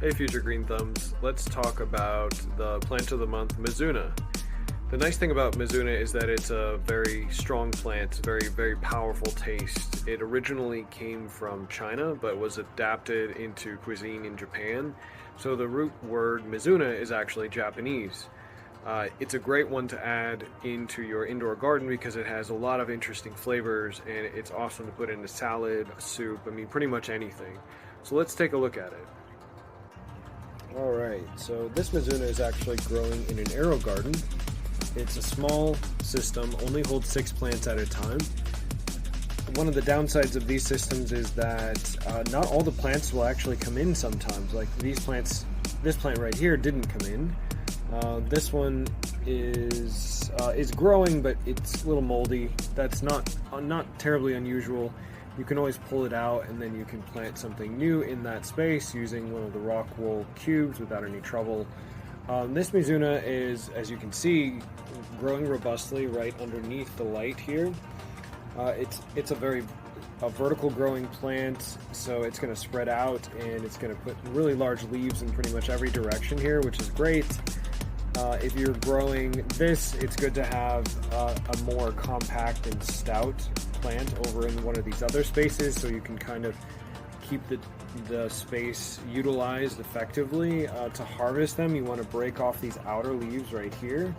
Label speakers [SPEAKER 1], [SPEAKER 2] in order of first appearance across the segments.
[SPEAKER 1] Hey future green thumbs, let's talk about the plant of the month, Mizuna. The nice thing about Mizuna is that it's a very strong plant, very powerful taste. It originally came from China but was adapted into cuisine in Japan. So the root word Mizuna is actually Japanese. It's a great one to add into your indoor garden because it has a lot of interesting flavors and it's awesome to put in a salad, a soup, pretty much anything. So let's take a look at it. Alright, so this Mizuna is actually growing in an arrow garden. It's a small system, only holds 6 plants at a time. One of the downsides of these systems is that not all the plants will actually come in sometimes. Like these plants, this plant right here didn't come in. This one is growing, but it's a little moldy. That's not terribly unusual. You can always pull it out and then you can plant something new in that space using one of the rock wool cubes without any trouble. This Mizuna is, as you can see, growing robustly right underneath the light here. It's a vertical growing plant, so it's going to spread out and it's going to put really large leaves in pretty much every direction here, which is great. If you're growing this, it's good to have a more compact and stout plant over in one of these other spaces so you can kind of keep the space utilized effectively. To harvest them, you want to break off these outer leaves right here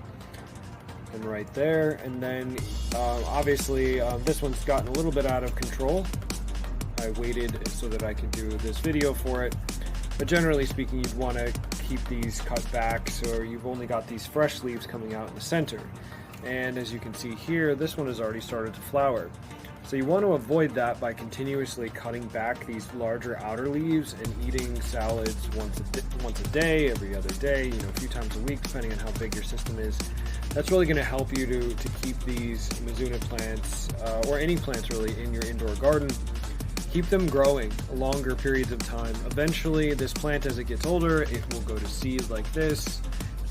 [SPEAKER 1] and right there, and then obviously this one's gotten a little bit out of control. I waited so that I could do this video for it, but generally speaking, you'd want to keep these cut back so you've only got these fresh leaves coming out in the center. And as you can see here, this one has already started to flower. So you want to avoid that by continuously cutting back these larger outer leaves and eating salads once a day, every other day, a few times a week, depending on how big your system is. That's really going to help you to keep these Mizuna plants, or any plants really, in your indoor garden. Keep them growing longer periods of time. Eventually, this plant, as it gets older, it will go to seed like this,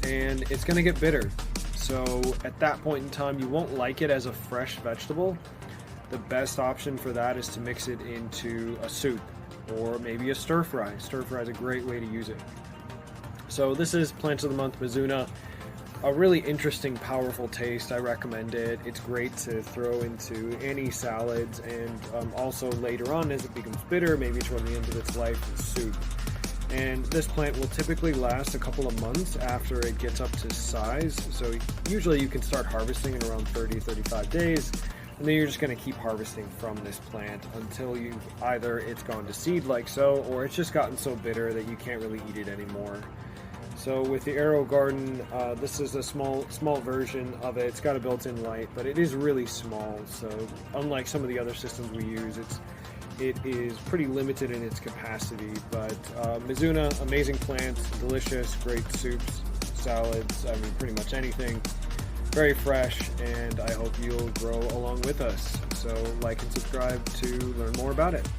[SPEAKER 1] and it's going to get bitter. So at that point in time, you won't like it as a fresh vegetable. The best option for that is to mix it into a soup or maybe a stir fry. Stir fry is a great way to use it. So this is Plant of the Month Mizuna. A really interesting, powerful taste. I recommend it. It's great to throw into any salads, and also later on as it becomes bitter, maybe toward the end of its life, soup. And this plant will typically last a couple of months after it gets up to size. So usually you can start harvesting in around 30-35 days. And then you're just going to keep harvesting from this plant until it's gone to seed like so, or it's just gotten so bitter that you can't really eat it anymore. So with the arrow garden, this is a small version of it. It's got a built-in light, but it is really small. So unlike some of the other systems we use, it is pretty limited in its capacity. But Mizuna, amazing plant, delicious, great soups, salads, pretty much anything. Very fresh, and I hope you'll grow along with us. So like and subscribe to learn more about it.